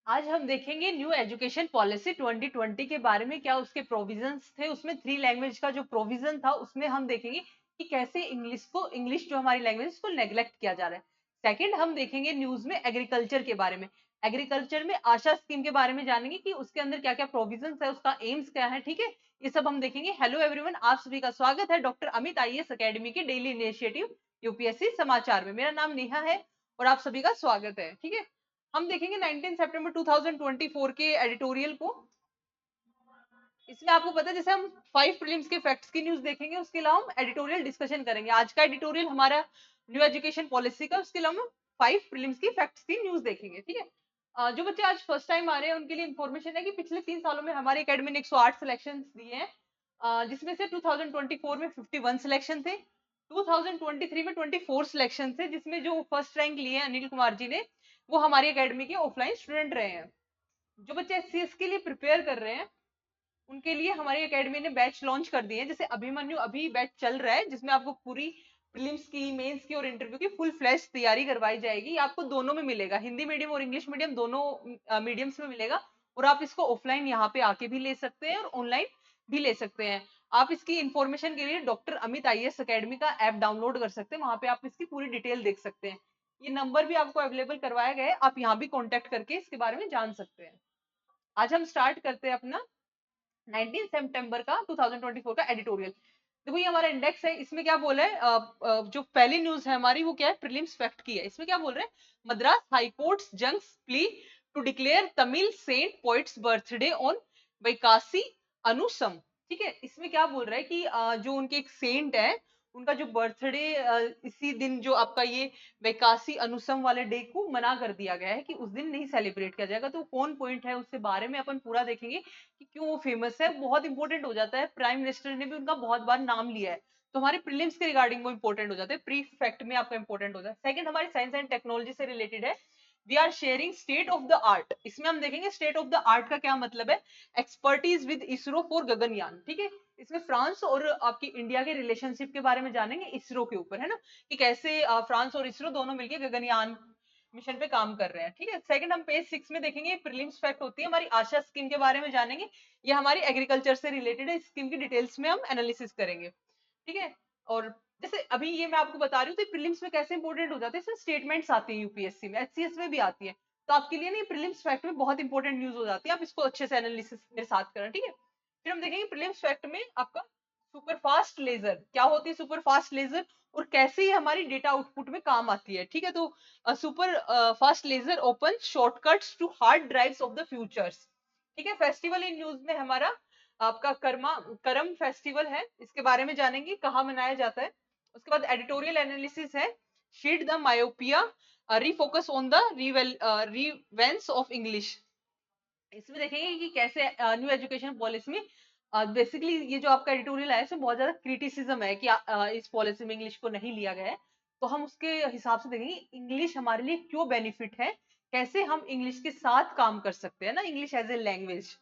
आज हम देखेंगे न्यू एजुकेशन पॉलिसी 2020 के बारे में। क्या उसके प्रोविजंस थे, उसमें 3 लैंग्वेज का जो प्रोविजन था उसमें हम देखेंगे कि कैसे इंग्लिश जो हमारी लैंग्वेज उसको नेग्लेक्ट किया जा रहा है। सेकंड, हम देखेंगे न्यूज में एग्रीकल्चर के बारे में। एग्रीकल्चर में आशा स्कीम के बारे में जानेंगे कि उसके अंदर क्या क्या प्रोविजंस है, उसका एम्स क्या है। ठीक है, ये सब हम देखेंगे। हेलो एवरीवन, आप सभी का स्वागत है डॉक्टर अमित आईएएस एकेडमी के डेली इनिशिएटिव यूपीएससी समाचार में। मेरा नाम नेहा है और आप सभी का स्वागत है। ठीक है, हम देखेंगे 19 सितंबर 2024 के एडिटोरियल को। इसमें आपको पता है, जैसे हम 5 प्रीलिम्स के फैक्ट्स की न्यूज देखेंगे, उसके अलावा हम एडिटोरियल डिस्कशन करेंगे। आज का एडिटोरियल हमारा न्यू एजुकेशन पॉलिसी का, उसके अलावा हम 5 प्रीलिम्स की फैक्ट्स की न्यूज देखेंगे। ठीक है, जो बच्चे आज फर्स्ट टाइम आ रहे हैं उनके लिए इन्फॉर्मेशन है कि पिछले 3 सालों में हमारे एकेडमी ने 108 सिलेक्शन दिए हैं, जिसमें से 2024 में 51 सिलेक्शन थे, 2023 में 24 सिलेक्शन थे, जिसमें जो फर्स्ट रैंक लिए हैं अनिल कुमार जी ने, वो हमारी एकेडमी के ऑफलाइन स्टूडेंट रहे हैं। जो बच्चे एचसीएस के लिए प्रिपेयर कर रहे हैं उनके लिए हमारी एकेडमी ने बैच लॉन्च कर दिए हैं। जैसे अभिमन्यु अभी बैच चल रहा है, जिसमें आपको पूरी प्रीलिम्स की, मेंस की और इंटरव्यू की फुल फ्लैश तैयारी करवाई जाएगी। ये आपको दोनों में मिलेगा, हिंदी मीडियम और इंग्लिश मीडियम दोनों मीडियम्स में मिलेगा। और आप इसको ऑफलाइन यहाँ पे आके भी ले सकते हैं और ऑनलाइन भी ले सकते हैं। आप इसकी इंफॉर्मेशन के लिए डॉक्टर अमित आईएएस एकेडमी का ऐप डाउनलोड कर सकते हैं, वहां पे आप इसकी पूरी डिटेल देख सकते हैं। ये नंबर भी आपको अवेलेबल करवाया गया है, आप यहाँ भी कॉन्टेक्ट करके इसके बारे में जान सकते हैं। आज हम स्टार्ट करते हैं अपना 19 सितंबर का 2024 का एडिटोरियल। देखो ये हमारा इंडेक्स है, इसमें क्या बोला है, जो पहली न्यूज है हमारी वो क्या है, प्रीलिम्स फैक्ट की है। इसमें क्या बोल रहे हैं, Madras high court junks plea to declare Tamil saint poet's birthday on Vaikasi Anusham. ठीक है, इसमें क्या बोल रहा है कि जो उनके एक सेंट है, उनका जो बर्थडे इसी दिन, जो आपका ये वैकासी अनुसम वाले डे को मना कर दिया गया है कि उस दिन नहीं सेलिब्रेट किया जाएगा। तो कौन पॉइंट है उसके बारे में अपन पूरा देखेंगे कि क्यों वो फेमस है, बहुत इंपॉर्टेंट हो जाता है। प्राइम मिनिस्टर ने भी उनका बहुत बार नाम लिया है, तो हमारे प्रीलिम्स के रिगार्डिंग वो इंपॉर्टेंट हो जाते हैं, प्री फैक्ट में आपका इंपॉर्टेंट हो जाता है। सेकंड, हमारी साइंस एंड टेक्नोलॉजी से रिलेटेड है। We are sharing state of the art. इसमें हम देखेंगे स्टेट ऑफ द आर्ट का क्या मतलब है, expertise with ISRO for Gaganyaan. ठीक है, इसमें फ्रांस और आपकी इंडिया के रिलेशनशिप के बारे में जानेंगे, इसरो के ऊपर है ना, कि कैसे फ्रांस और इसरो दोनों मिलकर गगनयान मिशन पे काम कर रहे हैं। ठीक है, सेकंड हम पेज 6 में देखेंगे, प्रीलिम्स फैक्ट होती है हमारी आशा स्कीम के बारे में जानेंगे। ये हमारी एग्रीकल्चर से रिलेटेड है, स्कीम की डिटेल्स में हम एनालिसिस करेंगे। ठीक है, और जैसे अभी ये मैं आपको बता रही हूँ, तो प्रीलिम्स में कैसे इंपॉर्टेंट हो जाते हैं, इसमें स्टेटमेंट्स आती है यूपीएससी में, एचसीएस में भी आती है। तो आपके लिए ना प्रीलिम्स फैक्ट में बहुत इंपॉर्टेंट न्यूज हो जाती है, आप इसको अच्छे से एनालिसिस मेरे साथ करें। ठीक है, फिर हम देखेंगे प्रीलिम्स फैक्ट में आपका सुपर फास्ट लेजर क्या होती है, सुपर फास्ट लेजर और कैसे ये हमारी डेटा आउटपुट में काम आती है। ठीक है, तो super fast laser open shortcuts to hard drives of the futures. ठीक है, फेस्टिवल इन न्यूज में हमारा आपका करम फेस्टिवल है, इसके बारे में जानेंगे कहाँ मनाया जाता है। उसके बाद एडिटोरियल एनालिसिस है, shed the myopia refocus on the relevance of English. इसमें देखेंगे कि कैसे न्यू एजुकेशन पॉलिसी में बेसिकली ये जो आपका एडिटोरियल है इसमें बहुत ज्यादा क्रिटिसिज्म है कि इस पॉलिसी में इंग्लिश को नहीं लिया गया है। तो हम उसके हिसाब से देखेंगे इंग्लिश हमारे लिए क्यों बेनिफिट है, कैसे हम इंग्लिश के साथ काम कर सकते हैं ना, इंग्लिश एज ए लैंग्वेज।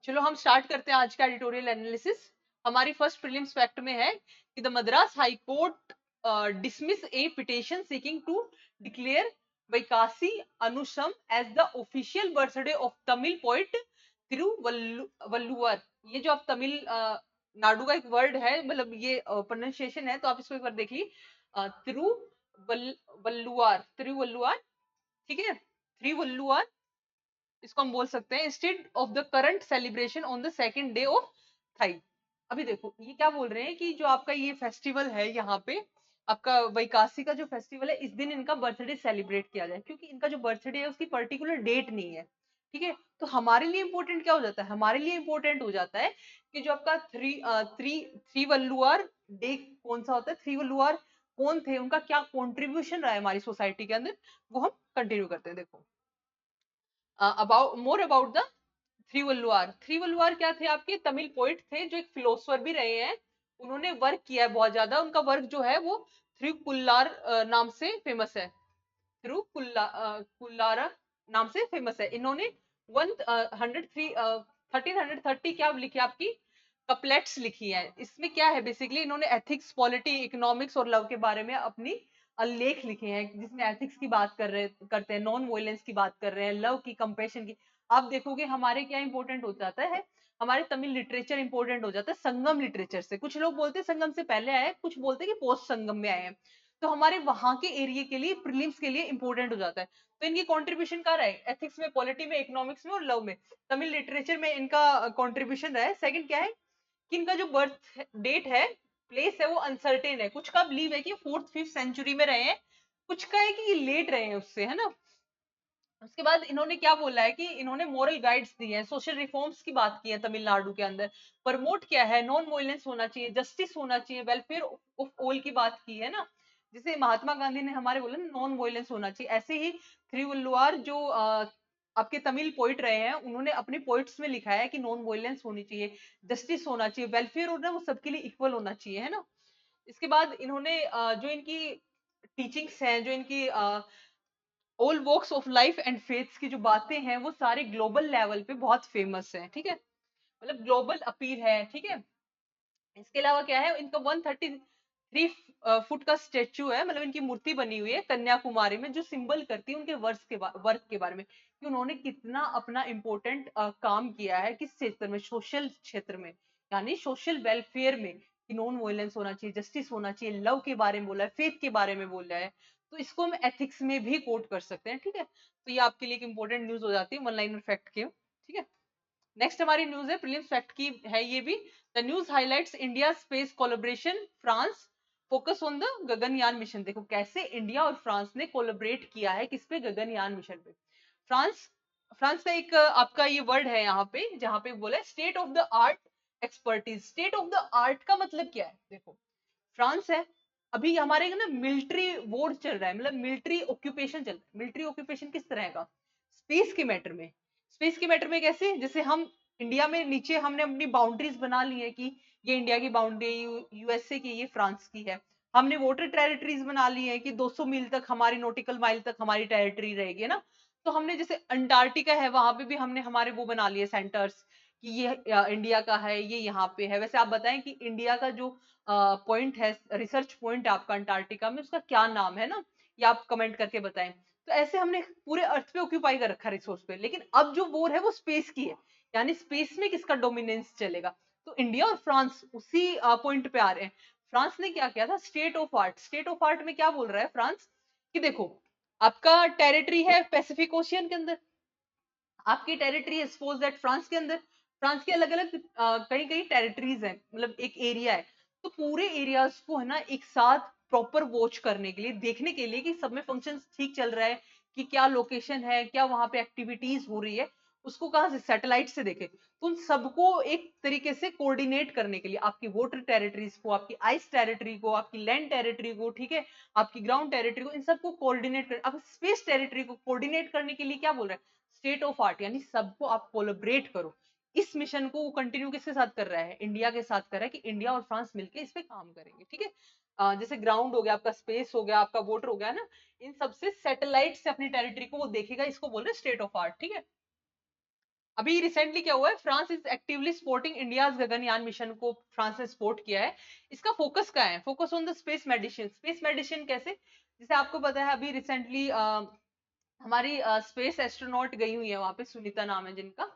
चलो हम स्टार्ट करते हैं आज का एडिटोरियल एनालिसिस। हमारी फर्स्ट प्रीलिम्स फैक्ट में है कि the Madras high court dismiss a petition seeking to declare Vaikasi Anusham as the official birthday of Tamil poet Thiruvalluvar. ये जो आप तमिल नाडु का एक वर्ड है, मतलब ये प्रोनाउंसिएशन है, तो आप इसको एक बार देख ली, तिरुवल्लुवर, तिरुवल्लुवर। ठीक है, तिरुवल्लुवर इसको हम बोल सकते हैं, instead of the current celebration on the second day of thigh. अभी देखो ये क्या बोल रहे हैं कि जो आपका ये फेस्टिवल है, यहाँ पे आपका वैकासी का जो फेस्टिवल है, इस दिन इनका बर्थडे सेलिब्रेट किया जाए, क्योंकि इनका जो बर्थडे है उसकी पर्टिकुलर डेट नहीं है। ठीक है, तो हमारे लिए इंपॉर्टेंट क्या हो जाता है, हमारे लिए इंपॉर्टेंट हो जाता है कि जो आपका थ्री वल्लुआर डे कौन सा होता है, थ्री वल्लुआर कौन थे, उनका क्या कॉन्ट्रीब्यूशन रहा है हमारी सोसाइटी के अंदर, वो हम कंटिन्यू करते हैं। देखो अबाउट मोर अबाउट द थ्रीवल्लुआर। थ्रीवल्लुआर क्या थे, आपके तमिल पोइट थे जो एक फिलोसफर भी रहे हैं। उन्होंने वर्क किया है बहुत ज्यादा, उनका वर्क जो है वो थ्रीकुल्लार नाम से फेमस है, कुल्लारा नाम से फेमस है। इन्होंने 1330 क्या लिखी आपकी कपलेट्स लिखी है। इसमें क्या है, बेसिकली इन्होंने एथिक्स, पॉलिटी, इकोनॉमिक्स और लव के बारे में अपनी लेख लिखे हैं जिसमें एथिक्स की बात करते हैं, नॉन वायलेंस की बात कर रहे हैं, लव की, कंपैशन की। आप देखोगे हमारे क्या इंपॉर्टेंट हो जाता है, हमारे तमिल लिटरेचर इंपॉर्टेंट हो जाता है संगम लिटरेचर से। कुछ लोग बोलते हैं संगम से पहले आए हैं, कुछ बोलते हैं कि पोस्ट संगम में आए हैं। तो हमारे वहां के एरिया के लिए, प्रीलिम्स के लिए इंपॉर्टेंट हो जाता है। तो इनकी कंट्रीब्यूशन कहाँ रहा है, एथिक्स में, पॉलिटी में, इकोनॉमिक्स में और लव में। तमिल लिटरेचर में इनका कंट्रीब्यूशन रहा है। सेकंड क्या है कि इनका जो बर्थ डेट है, प्लेस है, वो अनसर्टेन है। कुछ का बिलीव है कि 4th 5th सेंचुरी में रहे हैं, कुछ का है कि ये लेट रहे हैं उससे, है ना। उसके बाद इन्होंने क्या बोला है कि इन्होंने मोरल गाइड्स दिए हैं, सोशल रिफॉर्म्स की बात की है तमिलनाडु के अंदर। प्रमोट क्या है, नॉन वायलेंस होना चाहिए, जस्टिस होना चाहिए, वेलफेयर ऑफ ऑल की बात की है ना। जैसे महात्मा गांधी ने हमारे बोला नॉन वायलेंस होना चाहिए, ऐसे ही थिरुवल्लुवर जो आपके तमिल पोइट रहे हैं, उन्होंने अपने पोइट्स में लिखा है कि नॉन वायलेंस होनी चाहिए, जस्टिस होना चाहिए, वेलफेयर होना, वो सबके लिए इक्वल होना चाहिए, है ना। इसके बाद इन्होंने जो इनकी टीचिंग्स हैं, जो इनकी all walks of life and faiths की जो बातें हैं, वो सारे ग्लोबल लेवल पे बहुत फेमस हैं, ठीक है, मतलब ग्लोबल अपील है, ठीक है। इसके अलावा क्या है, इनका 133 फुट का स्टेच्यू है, मतलब इनकी मूर्ति बनी हुई है कन्याकुमारी में, जो सिंबल करती है उनके वर्क के बारे में, कि उन्होंने कितना अपना इम्पोर्टेंट काम किया है किस क्षेत्र में, सोशल क्षेत्र में, यानी सोशल वेलफेयर में, कि नॉन वायलेंस होना चाहिए, जस्टिस होना चाहिए, लव के बारे में बोला है, फेथ के बारे में बोल रहा है। तो इसको हम एथिक्स में भी कोट कर सकते हैं, ठीक है। तो ये आपके लिए एक इंपॉर्टेंट न्यूज हो जाती है, वन लाइनर फैक्ट के, ठीक है। नेक्स्ट हमारी न्यूज है प्रीलिम्स फैक्ट की, है ये भी। The news highlights India space collaboration France focus on the Gaganyaan mission. देखो कैसे इंडिया और फ्रांस ने कोलैबोरेट किया है किस पे, गगनयान मिशन पे। फ्रांस, फ्रांस का एक आपका ये वर्ड है यहाँ पे, जहाँ पे बोला है state of the art expertise. State of the art का मतलब क्या है, देखो फ्रांस है, अभी हमारे ना मिलिट्री वॉर चल रहा है, मतलब मिलिट्री ऑक्यूपेशन चल रहा है। मिलिट्री ऑक्यूपेशन किस तरह का, स्पेस के मैटर में। स्पेस के मैटर में कैसे, जैसे हम इंडिया में नीचे हमने अपनी बाउंड्रीज बना ली है कि ये इंडिया की बाउंड्री, यूएसए की, ये फ्रांस की है। हमने वाटर टेरिटरीज बना ली है कि 200 मील तक हमारी, नॉटिकल माइल तक हमारी टेरिटरी रहेगी ना। तो हमने जैसे अंटार्कटिका है, वहां पे भी हमने हमारे वो बना लिए सेंटर्स, कि ये इंडिया का है, ये यहाँ पे है। वैसे आप बताएं कि इंडिया का जो पॉइंट है, रिसर्च पॉइंट आपका अंटार्कटिका में, उसका क्या नाम है ना, ये आप कमेंट करके बताएं। तो ऐसे हमने पूरे अर्थ पे ऑक्यूपाई कर रखा रिसोर्स पे। लेकिन अब जो वॉर है वो स्पेस की है, यानी स्पेस में किसका डोमिनेंस चलेगा। तो इंडिया और फ्रांस उसी पॉइंट पे आ रहे हैं। फ्रांस ने क्या किया था, state of art. State of art में क्या बोल रहा है फ्रांस, कि देखो आपका टेरिटरी है पैसिफिक ओशियन के अंदर, आपकी टेरिटरी है सपोज दैट फ्रांस के अंदर, फ्रांस के अलग अलग कई कई टेरिटरीज हैं, मतलब एक एरिया है। तो पूरे एरियाज को है ना एक साथ प्रॉपर वॉच करने के लिए, देखने के लिए कि सब में फंक्शन ठीक चल रहा है, कि क्या लोकेशन है, क्या वहां पे एक्टिविटीज हो रही है, उसको कहाँ से, सैटेलाइट से देखे। तो उन सबको एक तरीके से कोऑर्डिनेट करने के लिए, आपकी वाटर टेरिटरीज को, आपकी आइस टेरिटरी को, आपकी लैंड टेरिटरी को, ठीक है, आपकी ग्राउंड टेरिटरी को, इन सबको कोऑर्डिनेट कर, अब स्पेस टेरिटरी को कोऑर्डिनेट करने के लिए क्या बोल रहा है, स्टेट ऑफ आर्ट, यानी सबको आप कोलैबोरेट करो। इस मिशन को वो कंटिन्यू किसके साथ कर रहा है, इंडिया के साथ कर रहा है, कि इंडिया और फ्रांस मिलकर इस पे काम करेंगे, ठीक है। जैसे ग्राउंड हो गया आपका, स्पेस हो गया आपका, वाटर हो गया ना, इन सबसे सैटेलाइट से अपनी टेरिटरी को वो देखेगा, इसको बोल रहे हैं स्टेट ऑफ आर्ट, ठीक है। अभी रिसेंटली क्या हुआ है, France is actively supporting India's Gaganyaan mission को, फ्रांस ने सपोर्ट किया है। इसका फोकस क्या है, focus on the space medicine. Space medicine कैसे, जैसे आपको पता है अभी रिसेंटली हमारी स्पेस एस्ट्रोनॉट गई हुई है वहां पे, सुनीता नाम है जिनका।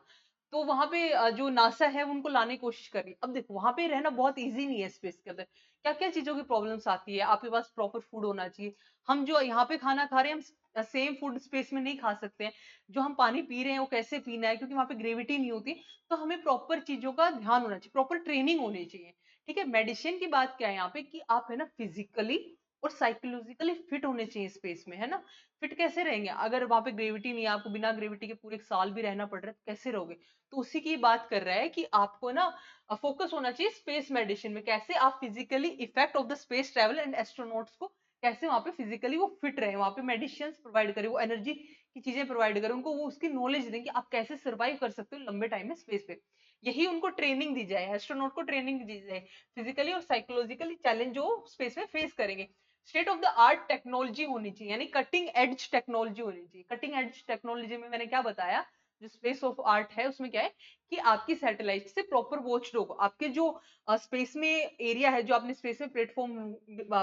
तो वहां पे जो नासा है उनको लाने की कोशिश कर रही है। अब देखो वहां पे रहना बहुत इजी नहीं है स्पेस के अंदर, क्या क्या चीजों की प्रॉब्लम्स आती है, आपके पास प्रॉपर फूड होना चाहिए। हम जो यहाँ पे खाना खा रहे हैं, हम सेम फूड स्पेस में नहीं खा सकते हैं। जो हम पानी पी रहे हैं वो कैसे पीना है, क्योंकि वहां पे ग्रेविटी नहीं होती। तो हमें प्रॉपर चीजों का ध्यान होना चाहिए, प्रॉपर ट्रेनिंग होनी चाहिए, ठीक है। मेडिसिन की बात क्या है यहाँ पे, कि आप है ना फिजिकली और साइकोलॉजिकली फिट होने चाहिए स्पेस में, है ना। फिट कैसे रहेंगे अगर वहां पे ग्रेविटी नहीं है, आपको बिना ग्रेविटी के पूरे एक साल भी रहना पड़ रहा है, तो कैसे रहोगे। तो उसी की बात कर रहा है कि आपको ना फोकस होना चाहिए स्पेस मेडिसिन में, कैसे आप physically effect of the space travel and astronauts को कैसे वहां पे फिजिकली वो फिट रहे, वहां पे मेडिसिन प्रोवाइड करें, वो एनर्जी की चीजें प्रोवाइड करें, उनको वो उसकी नॉलेज दें कि आप कैसे सर्वाइव कर सकते हो लंबे टाइम में स्पेस पे। यही उनको ट्रेनिंग दी जाए, एस्ट्रोनॉट को ट्रेनिंग दी जाए, फिजिकली और साइकोलॉजिकली चैलेंज जो स्पेस में फेस करेंगे। State of the art technology होनी चाहिए, यानी कटिंग एज टेक्नोलॉजी होनी चाहिए। कटिंग एज टेक्नोलॉजी में मैंने क्या बताया, जो स्पेस ऑफ आर्ट है उसमें क्या है कि आपकी सैटेलाइट से प्रॉपर वॉचडॉग, आपके जो स्पेस में एरिया है, जो आपने स्पेस में प्लेटफॉर्म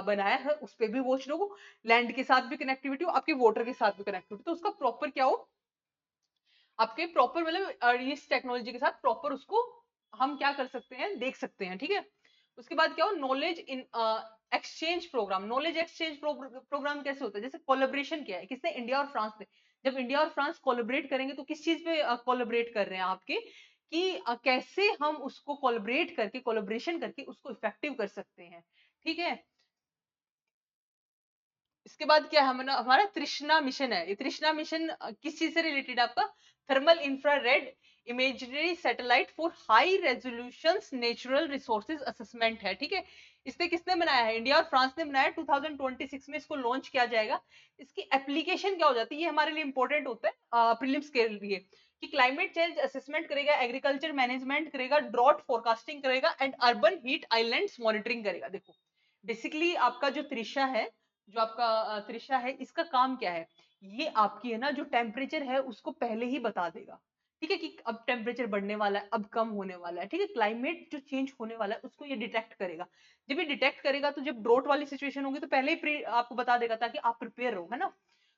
बनाया है उस पर भी वॉचडॉग हो, लैंड के साथ भी कनेक्टिविटी हो, आपके वाटर के साथ भी कनेक्टिविटी, तो उसका प्रॉपर क्या हो, आपके प्रॉपर मतलब इस टेक्नोलॉजी के साथ प्रॉपर उसको हम क्या कर सकते हैं, देख सकते हैं, ठीक है। उसके बाद क्या हो, knowledge in exchange programme. Knowledge exchange programme कैसे होता है, जैसे कोलेब्रेशन क्या है, किसने, इंडिया और फ्रांस ने। जब इंडिया और फ्रांस कोलेबरेट करेंगे तो किस चीज पे कोलेबरेट कर रहे हैं आपके, कि कैसे हम उसको कोलेबरेट करके, कोलेब्रेशन करके उसको इफेक्टिव कर सकते हैं, ठीक है। इसके बाद क्या है, हमारा तृष्णा मिशन है। ये तृष्णा मिशन किस चीज से रिलेटेड है आपका, thermal infrared imagery satellite for high resolution natural resources assessment है, ठीक है। इसने किसने बनाया है, इंडिया और फ्रांस ने बनाया है। 2026 में इसको लॉन्च किया जाएगा। इसकी एप्लीकेशन क्या हो जाती है, ये हमारे लिए इंपॉर्टेंट होता है प्रीलिम्स के लिए, कि क्लाइमेट चेंज असेसमेंट करेगा, एग्रीकल्चर मैनेजमेंट करेगा, ड्रॉट फोरकास्टिंग करेगा and urban heat islands monitoring करेगा। देखो बेसिकली आपका जो त्रिशा है, जो आपका त्रिशा है, इसका काम क्या है, ये आपकी है ना जो टेम्परेचर है उसको पहले ही बता देगा, ठीक है, कि अब टेम्परेचर बढ़ने वाला है, अब कम होने वाला है, ठीक है। क्लाइमेट जो चेंज होने वाला है उसको ये डिटेक्ट करेगा। जब ये डिटेक्ट करेगा तो जब ड्रोट वाली सिचुएशन होगी तो पहले ही आपको बता देगा, ताकि आप प्रिपेयर रहो, है ना।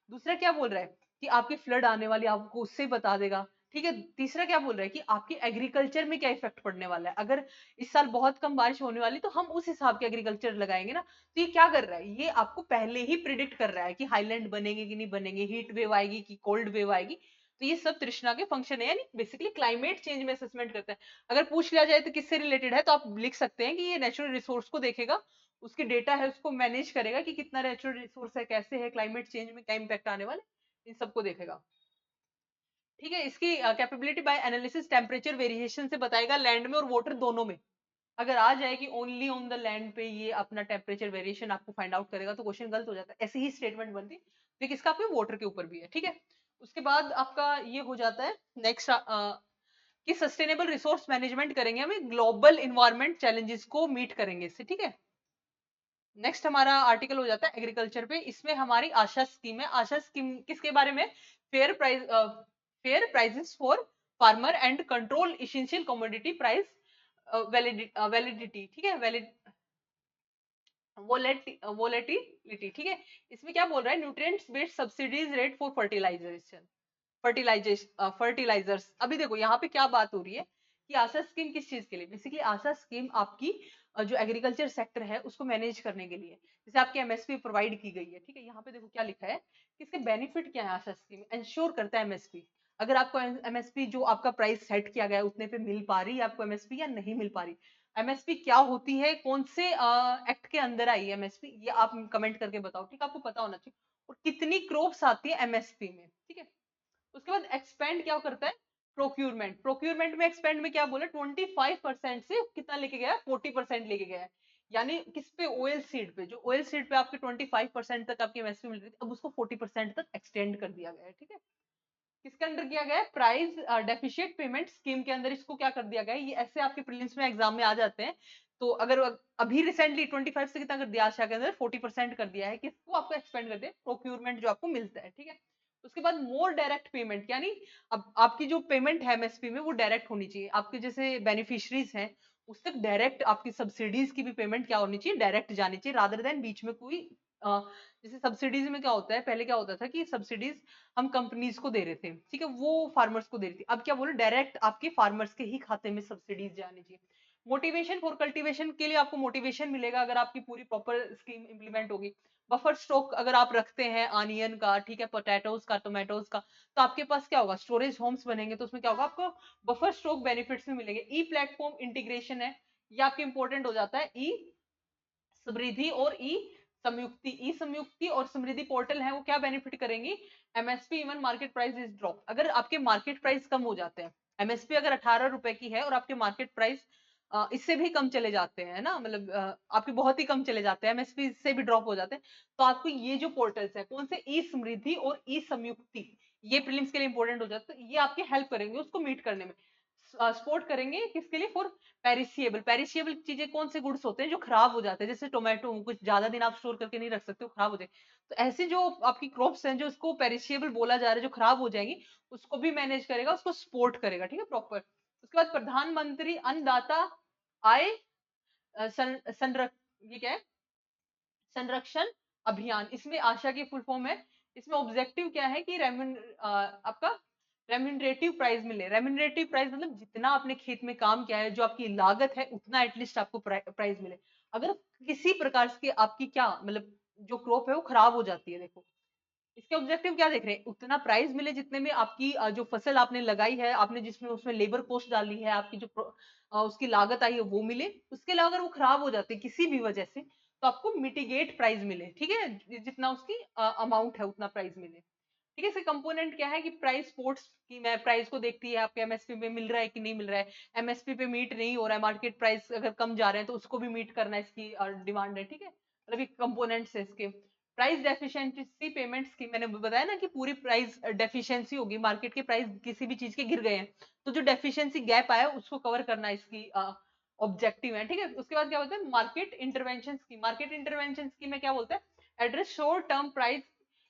दूसरा क्या बोल रहा है कि आपकी फ्लड आने वाली, आपको उससे बता देगा, ठीक है। तीसरा क्या बोल रहा है कि आपकी एग्रीकल्चर में क्या इफेक्ट पड़ने वाला है, अगर इस साल बहुत कम बारिश होने वाली तो हम उस हिसाब के एग्रीकल्चर लगाएंगे ना। तो ये क्या कर रहा है, ये आपको पहले ही प्रिडिक्ट कर रहा है कि हाईलैंड बनेंगे कि नहीं बनेंगे, हीट वेव आएगी कि कोल्ड वेव आएगी। तो ये सब तृष्णा के फंक्शन है, यानी बेसिकली क्लाइमेट चेंज में असेसमेंट करता है। अगर पूछ लिया जाए तो किससे रिलेटेड है, तो आप लिख सकते हैं कि ये नेचुरल रिसोर्स को देखेगा, उसकी डेटा है उसको मैनेज करेगा कि कितना नेचुरल रिसोर्स है, कैसे है, क्लाइमेट चेंज में क्या इंपैक्ट आने वाले, इन सबको देखेगा, ठीक है। इसकी capability by analysis temperature variation से बताएगा, लैंड में और वाटर दोनों में। अगर आ जाए कि ओनली ऑन द लैंड पे ये अपना टेम्परेचर वेरिएशन आपको फाइंड आउट करेगा तो क्वेश्चन गलत हो जाता है, ऐसी ही स्टेटमेंट बनती है। लेकिन इसका आपके वाटर के ऊपर भी है, ठीक है। उसके बाद आपका ये हो जाता है नेक्स्ट, कि सस्टेनेबल रिसोर्स मैनेजमेंट करेंगे, हमें ग्लोबल इन्वायरमेंट चैलेंजेस को मीट करेंगे इससे, ठीक है। नेक्स्ट हमारा आर्टिकल हो जाता है एग्रीकल्चर पे। इसमें हमारी आशा स्कीम है। आशा स्कीम किसके बारे में, fair price, fair prices for farmer and control essential commodity price validity, ठीक है, वोलेटिलिटी, ठीक है। इसमें क्या बोल रहा है, nutrients based subsidies rate for fertilisation, fertilisers. अभी देखो यहाँ पे क्या बात हो रही है कि आशा स्कीम किस चीज के लिए, बेसिकली आशा स्कीम आपकी जो एग्रीकल्चर सेक्टर है उसको मैनेज करने के लिए, जैसे आपकी एमएसपी प्रोवाइड की गई है, ठीक है। यहाँ पे देखो क्या लिखा है कि इसके बेनिफिट क्या है, आशा स्कीम इंश्योर करता है एमएसपी। अगर आपको एमएसपी जो आपका प्राइस सेट किया गया है उतने पे मिल पा रही है आपको एमएसपी या नहीं मिल पा रही, एमएसपी क्या होती है, कौन से एक्ट के अंदर आई है एमएसपी, ये आप कमेंट करके बताओ, ठीक है, आपको पता होना चाहिए। और कितनी क्रॉप्स आती है एमएसपी में, ठीक है। उसके बाद एक्सपेंड क्या करता है, प्रोक्यूरमेंट। प्रोक्यूरमेंट में एक्सपेंड में क्या बोला, 25% से कितना लेके गया है, 40% लेके गया है। यानी किस पे, ऑयल सीड पे, जो ऑयल सीड पे आपके 25% तक आपकी एमएसपी मिल रही थी, अब उसको 40% तक एक्सटेंड कर दिया गया है, ठीक है। किसके अंडर किया गया है, प्राइस डेफिशिएट पेमेंट स्कीम के अंदर इसको क्या कर दिया गया है। ये ऐसे आपके प्रीलिम्स में एग्जाम में आ जाते हैं। तो अगर अभी रिसेंटली 25 से कितना कर दिया, आशा के अंदर 40% कर दिया है, किसको आपको एक्सपेंड कर दिया, प्रोक्यूरमेंट जो आपको मिलता है, ठीक है। उसके बाद मोर डायरेक्ट पेमेंट, यानी अब आपकी जो पेमेंट है एमएसपी में वो डायरेक्ट होनी चाहिए, आपके जैसे बेनिफिशरीज हैं उस तक डायरेक्ट आपकी सब्सिडीज की भी पेमेंट क्या होनी चाहिए, डायरेक्ट जानी चाहिए, रादर देन बीच में कोई जैसे सब्सिडीज में क्या होता है, पहले क्या होता था कि सब्सिडीज हम कंपनीज को दे रहे थे, ठीक है, वो फार्मर्स को दे रही थी। अब क्या बोले, डायरेक्ट आपके फार्मर्स के ही खाते में सब्सिडीज जानी चाहिए। मोटिवेशन फॉर कल्टीवेशन के लिए आपको मोटिवेशन मिलेगा अगर आपकी पूरी प्रॉपर स्कीम इंप्लीमेंट होगी। बफर स्टॉक अगर आप रखते हैं आनियन का, ठीक है, पोटैटोज का, टोमेटोज का, तो आपके पास क्या होगा, स्टोरेज होम्स बनेंगे, तो उसमें क्या होगा, आपको बफर स्टॉक बेनिफिट्स में मिलेंगे। ई प्लेटफॉर्म इंटीग्रेशन है, ये आपके इंपॉर्टेंट हो जाता है। ई समृद्धि और ई संयुक्ति, ई संयुक्ति और समृद्धि पोर्टल है वो क्या बेनिफिट करेंगी, MSP even market price is drop. अगर आपके मार्केट प्राइस कम हो जाते हैं, एमएसपी अगर 18 रुपए की है और आपके मार्केट प्राइस इससे भी कम चले जाते हैं ना, मतलब आपके बहुत ही कम चले जाते हैं, एमएसपी से भी ड्रॉप हो जाते हैं, तो आपको ये जो पोर्टल्स है, कौन से, ई समृद्धि और ई संयुक्ति, ये प्रीलिम्स के लिए इंपॉर्टेंट हो जाते हैं, ये आपकी हेल्प करेंगे उसको मीट करने में। सपोर्ट करेंगे किसके लिए? फॉर पेरिशिएबल। पेरिशिएबल चीजें कौन से गुड्स होते हैं जो खराब हो जाते हैं, जैसे टोमेटो कुछ ज्यादा दिन आप स्टोर करके नहीं रख सकते, वो खराब हो जाए। तो ऐसी जो आपकी क्रॉप्स हैं जो इसको पेरिशिएबल बोला जा रहा है, जो खराब हो जाएंगी, उसको भी मैनेज करेगा, उसको सपोर्ट करेगा, ठीक है, प्रॉपर। उसके बाद प्रधानमंत्री अन्नदाता आय ये क्या है? संरक्षण अभियान। इसमें आशा की फुल फॉर्म है। इसमें ऑब्जेक्टिव क्या है कि आपका रेम्यूनरेटिव प्राइस मिले। रेम्यूनरेटिव प्राइस मतलब जितना आपने खेत में काम किया है, जो आपकी लागत है, उतना एटलीस्ट आपको प्राइस मिले। अगर किसी प्रकार की आपकी क्या मतलब जो क्रॉप है वो खराब हो जाती है, देखो इसके ऑब्जेक्टिव क्या देख रहे हैं, उतना प्राइस मिले जितने में आपकी जो फसल आपने लगाई है, आपने जिसमें उसमें लेबर कॉस्ट डाली है, आपकी जो उसकी लागत आई है वो मिले। उसके अलावा अगर वो खराब हो जाती है किसी भी वजह से, तो आपको मिटिगेट प्राइस मिले, ठीक है, जितना उसकी अमाउंट है उतना प्राइस मिले। ठीक है, इसके कंपोनेंट क्या है कि प्राइस सपोर्ट्स की मैं प्राइस को देखती है, आपके एमएसपी पे मिल रहा है कि नहीं मिल रहा है, एमएसपी पे मीट नहीं हो रहा है, मार्केट प्राइस अगर कम जा रहे हैं तो उसको भी मीट करना इसकी डिमांड है, ठीक है, मतलब ये कंपोनेंट्स है इसके। प्राइस डेफिशिएंसी पेमेंट स्कीम, मैंने बताया ना कि पूरी प्राइस डेफिशिएंसी होगी, मार्केट के प्राइस किसी भी चीज के गिर गए हैं, तो जो डेफिशिएंसी गैप आया उसको कवर करना इसकी ऑब्जेक्टिव है, ठीक है। उसके बाद क्या बोलते हैं, market intervention scheme. Market intervention scheme में क्या बोलते हैं, address short term price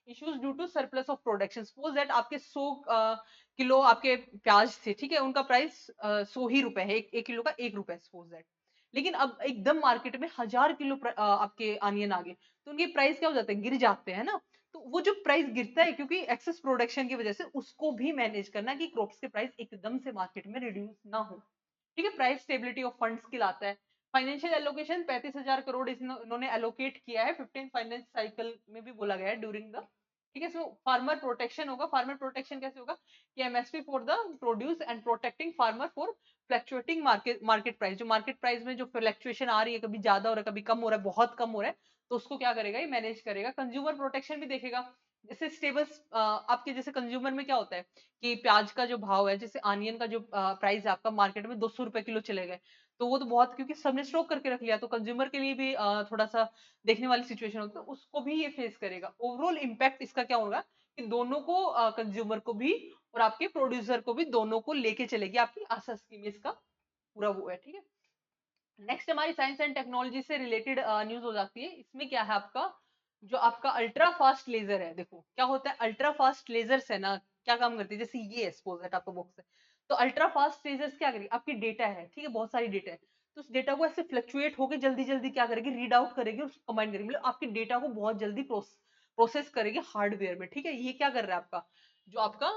issues due to surplus of production. Suppose that आपके 100 किलो आपके प्याज थे, ठीक है, उनका प्राइस 100 ही रुपए है, एक किलो का 1 रुपए सपोज दैट। लेकिन अब एकदम मार्केट में 1000 किलो आपके अनियन आ गए, तो उनके प्राइस क्या हो जाते हैं, गिर जाते हैं ना। तो वो जो प्राइस गिरता है क्योंकि एक्सेस प्रोडक्शन की वजह से, उसको भी मैनेज करना कि क्रॉप्स के प्राइस एकदम से मार्केट में रिड्यूस ना हो, ठीक है। प्राइस स्टेबिलिटी ऑफ फंड्स की लाता है। फाइनेंशियल एलोकेशन 35,000 करोड़ इन्होंने एलोकेट किया है 15 फाइनेंस साइकिल में भी बोला गया है ड्यूरिंग द, ठीक है। इसमें फार्मर प्रोटेक्शन होगा। फार्मर प्रोटेक्शन कैसे होगा कि MSP for the produce and protecting farmer for fluctuating market price. जो मार्केट प्राइस में जो फ्लक्चुएशन आ रही है, कभी ज्यादा हो रहा है, कभी कम हो रहा है, बहुत कम हो रहा है, तो उसको क्या करेगा, ये मैनेज करेगा। कंज्यूमर प्रोटेक्शन भी देखेगा, जैसे स्टेबल आपके जैसे कंज्यूमर में क्या होता है कि प्याज का जो भाव है, जैसे आनियन का जो प्राइस है आपका मार्केट में 200 रुपए किलो चले गए, तो वो तो बहुत, क्योंकि सबने स्टॉक करके रख लिया, तो कंज्यूमर के लिए भी थोड़ा सा देखने वाली सिचुएशन होती है, तो उसको भी ये फेस करेगा। ओवरऑल इम्पैक्ट इसका क्या होगा कि दोनों को, कंज्यूमर को भी और आपके प्रोड्यूसर को भी, दोनों को लेके चलेगी आपकी आशा स्कीम, इसका पूरा वो है, ठीक है। नेक्स्ट हमारी साइंस एंड टेक्नोलॉजी से रिलेटेड न्यूज हो जाती है। इसमें क्या है आपका, जो आपका अल्ट्रा फास्ट लेजर है, देखो क्या होता है, अल्ट्रा फास्ट लेजर्स है ना, क्या काम करती है, जैसे ये सपोज दैट आपका बॉक्स है, तो अल्ट्रा फास्ट लेजर्स क्या करेगी, आपकी डेटा है, ठीक है, बहुत सारी डेटा है, तो उस डेटा को ऐसे फ्लक्चुएट होकर जल्दी जल्दी क्या करेगी, रीड आउट करेगी और उसको कंबाइन करेगी, मतलब आपके डेटा को बहुत जल्दी प्रोसेस करेगी हार्डवेयर में, ठीक है। ये क्या कर रहा है आपका, जो आपका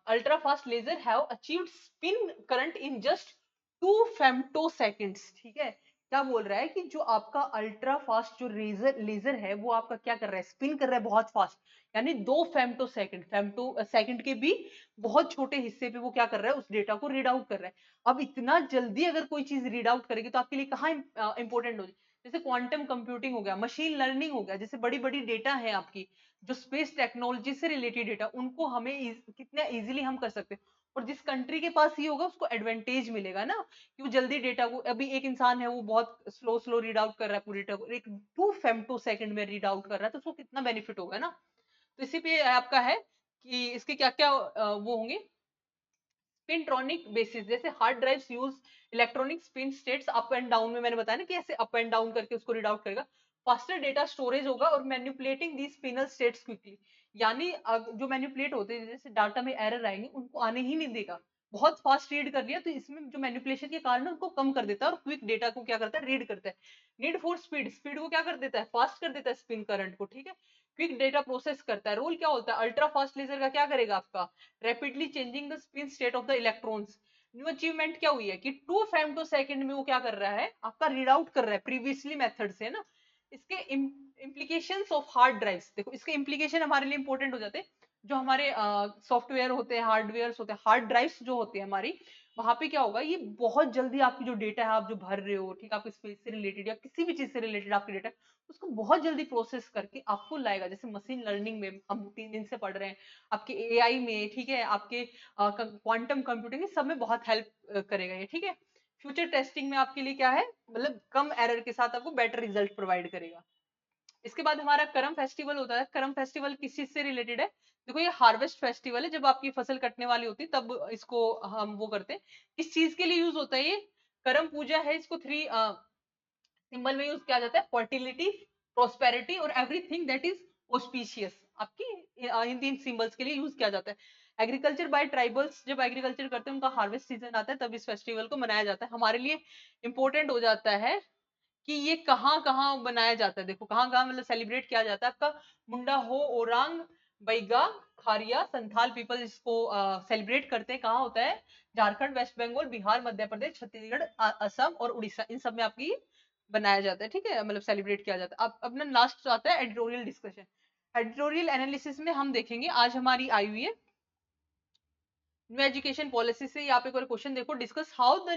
ultra fast laser have achieved spin current in just 2 femtoseconds, ठीक है। क्या बोल रहा है कि जो आपका अल्ट्रा फास्ट जो लेजर लेजर है, वो आपका क्या कर रहा है, स्पिन कर रहा है बहुत फास्ट, यानी 2 फेम्टो सेकेंड, फेम्टो सेकेंड के भी बहुत छोटे हिस्से पे वो क्या कर रहा है, उस डेटा को रीड आउट कर रहा है। अब इतना जल्दी अगर कोई चीज रीड आउट करेगी तो आपके लिए कहाँ इंपॉर्टेंट हो जाए, जैसे क्वांटम कंप्यूटिंग हो गया, मशीन लर्निंग हो गया, जैसे बड़ी बड़ी डेटा है आपकी, जो स्पेस टेक्नोलॉजी से रिलेटेड डेटा, उनको हमें कितना इजीली हम कर सकते हैं। और जिस कंट्री के पास ये होगा उसको एडवांटेज मिलेगा ना, कि वो जल्दी डेटा को, अभी एक इंसान है वो बहुत स्लो स्लो रीड आउट कर रहा है पूरी डेटा को, एक 2 फेम्टो सेकेंड में रीड आउट कर रहा है, तो उसको कितना बेनिफिट होगा ना। तो इसी पे आपका है कि इसके क्या क्या वो होंगे, स्पिनट्रॉनिक बेसिस, जैसे hard drives use electronic spin states up and down में, मैंने बताया ना कि ऐसे अप एंड डाउन करके उसको रीड आउट करेगा। फास्टर डेटा स्टोरेज होगा और मैनिपुलेटिंग दी स्पिनल स्टेट्स क्विकली, यानी जो मैनिपुलेट होते हैं, जैसे डाटा में एरर आएंगे उनको आने ही नहीं देगा, बहुत फास्ट रीड कर लिया, तो इसमें जो मैनिपुलेशन के कारण है उनको कम कर देता है और क्विक डेटा को क्या करता है, रीड करता है। नीड फॉर स्पीड, स्पीड को क्या कर देता है, फास्ट कर देता है स्पिन करंट को, ठीक है। क्विक डेटा प्रोसेस करता है। रोल क्या होता है, अल्ट्रा फास्ट लेजर का क्या करेगा आपका, rapidly changing the spin state of the electrons. New achievement क्या हुई है कि 2 फेम्टो सेकेंड में वो क्या कर रहा है, आपका रीड आउट कर रहा है प्रीवियसली मेथड से ना। इसके इम्प्लीकेशंस ऑफ हार्ड ड्राइव्स, देखो इसके इम्प्लीकेशन हमारे लिए इंपॉर्टेंट हो जाते हैं। जो हमारे सॉफ्टवेयर होते हैं, हार्डवेयर होते हैं, हार्ड ड्राइव्स जो होती है हमारी, वहां पे क्या होगा, ये बहुत जल्दी आपकी जो डेटा है आप जो भर रहे हो, ठीक है, आपकी स्पेस से रिलेटेड या किसी भी चीज से रिलेटेड आपकी डेटा, उसको बहुत जल्दी प्रोसेस करके आपको लाएगा। जैसे मशीन लर्निंग में हम 3 दिन से पढ़ रहे हैं, आपके एआई में, ठीक है, आपके क्वांटम कंप्यूटिंग, सब में बहुत हेल्प करेगा ये, ठीक है। फ्यूचर टेस्टिंग में आपके लिए क्या है, मतलब कम एरर के साथ आपको बेटर रिजल्ट प्रोवाइड करेगा। इसके बाद हमारा करम फेस्टिवल होता है। करम फेस्टिवल किस चीज से रिलेटेड है? देखो ये हार्वेस्ट फेस्टिवल है, जब आपकी फसल कटने वाली होती है तब इसको हम वो करते हैं। किस चीज के लिए यूज होता है ये? करम पूजा है, इसको थ्री सिंबल में यूज किया जाता है, फर्टिलिटी, प्रोस्पेरिटी और एवरीथिंग दैट इज ऑस्पिशियस। आपकी इन तीन सिंबल्स के लिए यूज किया जाता है। एग्रीकल्चर बाय ट्राइबल्स, जब एग्रीकल्चर करते हैं उनका हार्वेस्ट सीजन आता है तब इस फेस्टिवल को मनाया जाता है। हमारे लिए इंपॉर्टेंट हो जाता है कि ये कहाँ कहाँ बनाया जाता है। देखो कहाँ कहाँ मतलब सेलिब्रेट किया जाता है आपका। मुंडा हो, ओरांग, बैगा, खारिया, संथाल पीपल इसको सेलिब्रेट करते हैं। कहाँ होता है? झारखंड, वेस्ट बंगाल, बिहार, मध्य प्रदेश, छत्तीसगढ़, असम और उड़ीसा, इन सब में आपकी बनाया जाता है। ठीक है, मतलब सेलिब्रेट किया जाता है। अब अपना लास्ट आता है एडिटोरियल डिस्कशन। एडिटोरियल एनालिसिस में हम देखेंगे, आज हमारी आई हुई है न्यू एजुकेशन पॉलिसी से। यहाँ पे कोई क्वेश्चन देखो, discuss how the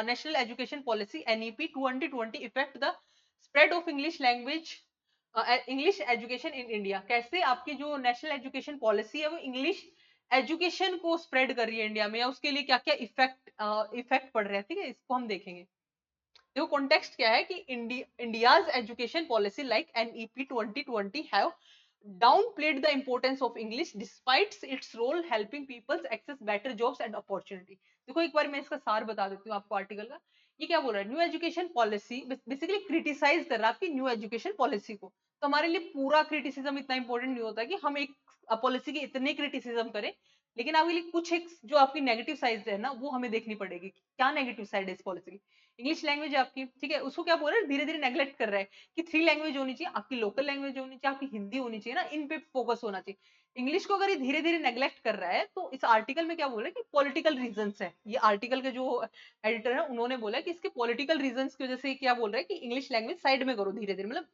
national education policy NEP 2020 effect the spread of English language, English education in India. कैसे आपकी जो नेशनल एजुकेशन पॉलिसी है वो इंग्लिश एजुकेशन को स्प्रेड कर रही है इंडिया में, या उसके लिए क्या क्या इफेक्ट पड़ रहे हैं। ठीक है, इसको हम देखेंगे। देखो कॉन्टेक्स्ट क्या है कि India's education policy like NEP 2020 have downplayed the importance of English despite its role helping people access better jobs and opportunity। देखो एक बार मैं इसका सार बता देती हूँ आपको आर्टिकल का। ये क्या बोल रहा है? New education policy basically criticise कर रहा है आपकी न्यू एजुकेशन पॉलिसी को। तो हमारे लिए पूरा क्रिटिसिज्म इतना इंपॉर्टेंट नहीं होता कि हम एक पॉलिसी की इतने क्रिटिसिज्म करें, लेकिन आपके लिए कुछ एक जो आपकी नेगेटिव साइड है ना वो हमें देखनी पड़ेगी। क्या नेगेटिव साइड है इस पॉलिसी की? इंग्लिश लैंग्वेज है आपकी, ठीक है, उसको क्या बोल रहा है? धीरे धीरे नेग्लेक्ट कर रहा है कि थ्री लैंग्वेज होनी चाहिए, आपकी लोकल लैंग्वेज होनी चाहिए, आपकी हिंदी होनी चाहिए ना, इन पे फोकस होना चाहिए। इंग्लिश को अगर ये धीरे धीरे नेग्लेक्ट कर रहा है तो इस आर्टिकल में क्या बोल रहा है कि पॉलिटिकल रीजंस है। ये आर्टिकल के जो एडिटर है उन्होंने बोला कि इसके पॉलिटिकल रीजंस की वजह से क्या बोल रहा है कि इंग्लिश लैंग्वेज साइड में करो धीरे धीरे, मतलब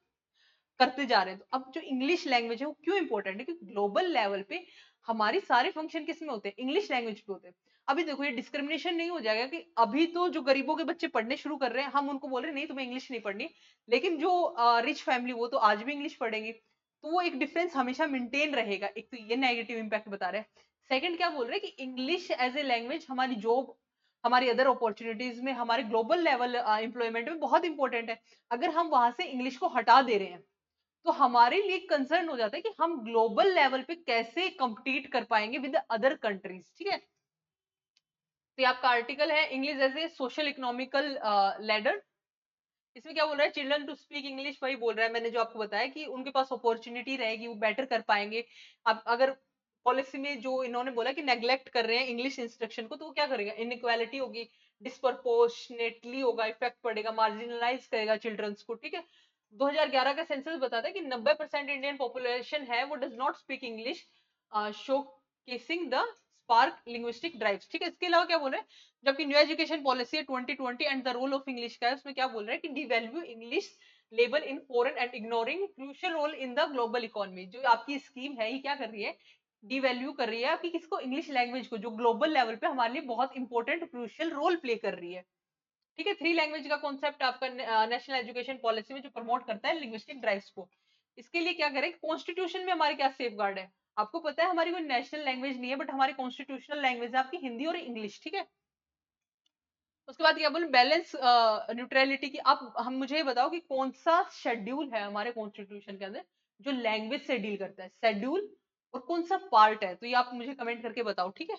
करते जा रहे हैं। तो अब जो इंग्लिश लैंग्वेज है वो क्यों इंपॉर्टेंट है? क्योंकि ग्लोबल लेवल पे हमारे सारे फंक्शन किस में होते हैं? इंग्लिश लैंग्वेज पे होते हैं। अभी देखो ये डिस्क्रिमिनेशन नहीं हो जाएगा कि अभी तो जो गरीबों के बच्चे पढ़ने शुरू कर रहे हैं हम उनको बोल रहे हैं नहीं तुम्हें इंग्लिश नहीं पढ़नी, लेकिन जो रिच फैमिली वो तो आज भी इंग्लिश पढ़ेंगे। तो वो एक डिफरेंस हमेशा मेंटेन रहेगा। एक तो ये नेगेटिव इंपैक्ट बता रहे हैं। सेकंड क्या बोल रहे हैं कि इंग्लिश एज ए लैंग्वेज हमारी जॉब, हमारी अदर अपॉर्चुनिटीज में, हमारे ग्लोबल लेवल एम्प्लॉयमेंट में बहुत इंपॉर्टेंट है। अगर हम वहां से इंग्लिश को हटा दे रहे हैं तो हमारे लिए कंसर्न हो जाता है कि हम ग्लोबल लेवल पे कैसे compete कर पाएंगे विद अदर कंट्रीज। ठीक है, तो ये आपका आर्टिकल है English as a social economical ladder. इसमें क्या बोल रहा है? चिल्ड्रन टू स्पीक इंग्लिश, वही बोल रहा है मैंने जो आपको बताया कि उनके पास अपॉर्चुनिटी रहेगी, वो बेटर कर पाएंगे। अब अगर पॉलिसी में जो इन्होंने बोला कि नेग्लेक्ट कर रहे हैं इंग्लिश इंस्ट्रक्शन को, तो वो क्या करेगा? इनइक्वालिटी होगी, डिस्प्रपोर्शनेटली होगा, इफेक्ट पड़ेगा, मार्जिनलाइज करेगा चिल्ड्रंस को। ठीक है, 2011 का सेंसस बताता है कि 90% इंडियन पॉपुलेशन है वो does not speak English, show casing the spark linguistic drives. ठीक है, इसके अलावा क्या बोल रहे हैं? जबकि न्यू एजुकेशन पॉलिसी है 2020 and the role of English का है, उसमें क्या बोल रहा है कि devalue English level in foreign and ignoring crucial role in the global economy. जो आपकी स्कीम है ये क्या कर रही है? डिवैल्यू कर रही है आपकी किसको? इंग्लिश लैंग्वेज को, जो ग्लोबल लेवल पे हमारे लिए बहुत इंपॉर्टेंट क्रूशियल रोल प्ले कर रही है। ठीक है, थ्री लैंग्वेज का कॉन्सेप्ट आपका नेशनल एजुकेशन पॉलिसी में जो प्रमोट करता है लिंग्विस्टिक ड्राइव्स को। इसके लिए क्या करें? कॉन्स्टिट्यूशन में हमारे क्या सेफ गार्ड है? आपको पता है हमारी कोई नेशनल लैंग्वेज नहीं है, बट हमारी कॉन्स्टिट्यूशनल लैंग्वेज है आपकी हिंदी और इंग्लिश। ठीक है, उसके बाद क्या बोलूं? बैलेंस न्यूट्रलिटी की। आप हम मुझे ये बताओ कि कौन सा शेड्यूल है हमारे कॉन्स्टिट्यूशन के अंदर जो लैंग्वेज से डील करता है? शेड्यूल और कौन सा पार्ट है? तो ये आप मुझे कमेंट करके बताओ। ठीक है,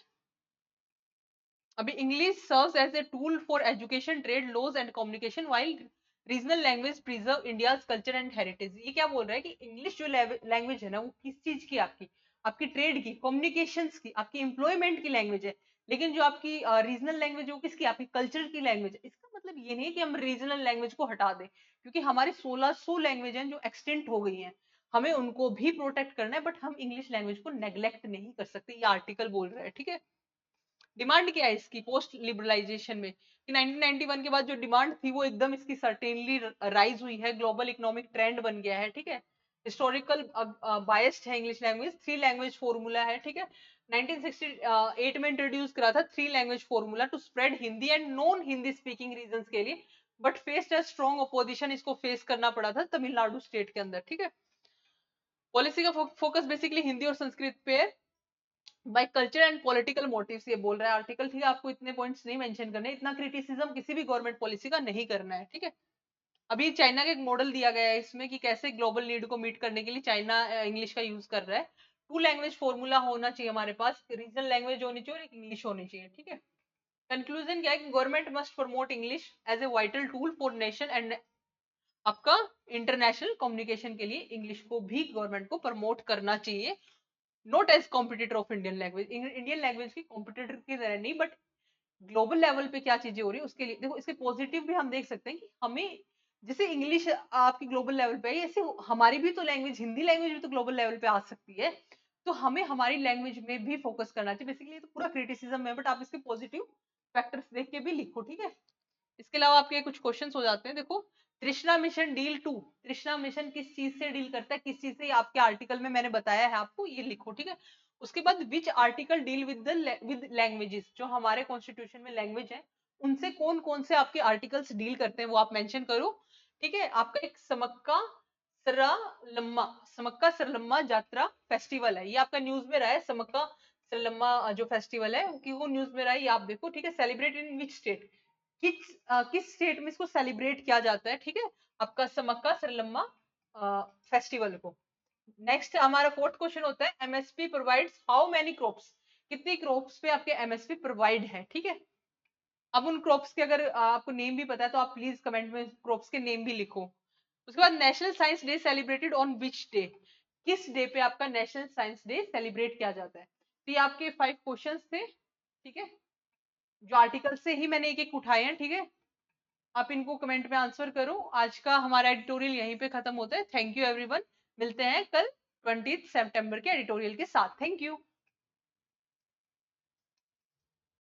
अभी English serves as a tool for education, trade, laws and communication while regional language preserve India's culture and heritage. ये क्या बोल रहा है कि इंग्लिश जो लैंग्वेज है ना वो किस चीज की? आपकी आपकी ट्रेड की, कम्युनिकेशंस की, आपकी एम्प्लॉयमेंट की लैंग्वेज है। लेकिन जो आपकी रीजनल लैंग्वेज है वो किसकी? आपकी कल्चर की लैंग्वेज है। इसका मतलब ये नहीं है कि हम रीजनल लैंग्वेज को हटा दें, क्योंकि हमारे 1600 लैंग्वेज हैं जो एक्सटेंट हो गई हैं, हमें उनको भी प्रोटेक्ट करना है, बट हम इंग्लिश लैंग्वेज को नेग्लेक्ट नहीं कर सकते, ये आर्टिकल बोल रहा है। ठीक है, डिमांड क्या है इसकी पोस्ट लिबरलाइजेशन में कि 1991 के बाद जो डिमांड थी वो एकदम इसकी सर्टेनली राइज हुई है, ग्लोबल इकोनॉमिक ट्रेंड बन गया है। ठीक है, हिस्टोरिकल बायस्ड है English language, three language formula है। ठीक है, 1968 में इंट्रोड्यूस करा था three language formula to spread Hindi and non Hindi speaking regions के लिए, but faced a strong opposition, इसको फेस करना पड़ा था तमिलनाडु स्टेट के अंदर। ठीक है, पॉलिसी का फोकस बेसिकली हिंदी और संस्कृत पे है by culture and political motives, ये बोल रहा है आर्टिकल। ठीक है, आपको इतने पॉइंट्स नहीं मेंशन करने, इतना क्रिटिसिज्म किसी भी गवर्नमेंट पॉलिसी का नहीं करना है। ठीक है, अभी चाइना का एक मॉडल दिया गया है इसमें कि कैसे ग्लोबल नीड को मीट करने के लिए चाइना इंग्लिश का यूज कर रहा है। टू लैंग्वेज फॉर्मूला होना चाहिए हमारे पास, रीजनल लैंग्वेज होनी चाहिए और एक इंग्लिश होनी चाहिए, ठीक है। कंक्लूजन क्या है कि government must promote English as a vital tool for nation and आपका इंटरनेशनल कम्युनिकेशन के लिए इंग्लिश को भी गवर्नमेंट को प्रमोट करना चाहिए, not as competitor of Indian language, Indian language की कॉम्पिटिटर की तरह नहीं, बट ग्लोबल लेवल पे क्या चीजें हो रही है उसके लिए देखो। इसके पॉजिटिव भी हम देख सकते हैं कि हमें जैसे इंग्लिश आपकी ग्लोबल लेवल पे है, ऐसे हमारी भी तो लैंग्वेज, हिंदी लैंग्वेज भी तो ग्लोबल लेवल पे आ सकती है। तो हमें हमारी लैंग्वेज में भी फोकस करना चाहिए। बेसिकली तो पूरा क्रिटिसिज्म है, बट आप इसके पॉजिटिव फैक्टर्स देख के भी लिखो, ठीक है। इसके अलावा आपके कुछ क्वेश्चंस हो जाते हैं, देखो तृष्णा मिशन डील टू, तृष्णा मिशन किस चीज से डील करता है, किस चीज से, आपके आर्टिकल में मैंने बताया है आपको, ये लिखो, ठीक है। उसके बाद which article deal with languages, जो हमारे कॉन्स्टिट्यूशन में लैंग्वेज है उनसे कौन कौन से आपके आर्टिकल्स डील करते हैं वो आप मेंशन करो, ठीक है। आपका एक सरलम्मा, समक्का सरलम्मा जात्रा फेस्टिवल है, ये आपका न्यूज में रहा है, समक्का सरलम्मा जो फेस्टिवल है कि वो न्यूज में रहा है, ये आप देखो, ठीक है। सेलिब्रेट इन विच स्टेट, किस स्टेट में इसको सेलिब्रेट किया जाता है, ठीक है, आपका समक्का सरलम्मा फेस्टिवल को। नेक्स्ट हमारा फोर्थ क्वेश्चन होता है MSP provides how many crops, कितनी क्रॉप्स पे आपके एमएसपी प्रोवाइड है, ठीक है। अब उन क्रॉप्स के अगर आपको नेम भी पता है तो आप प्लीज कमेंट में क्रॉप्स के नेम भी लिखो। उसके बाद national science day celebrated on which day, किस डे पे आपका नेशनल साइंस डे सेलिब्रेट किया जाता है। तो ये आपके 5 क्वेश्चंस थे, ठीक है, जो आर्टिकल से ही मैंने एक एक उठाए हैं, ठीक है। आप इनको कमेंट में आंसर करो। आज का हमारा एडिटोरियल यहीं पे खत्म होता है। थैंक यू एवरीवन, मिलते हैं कल 20 सितंबर के एडिटोरियल के साथ। Thank you.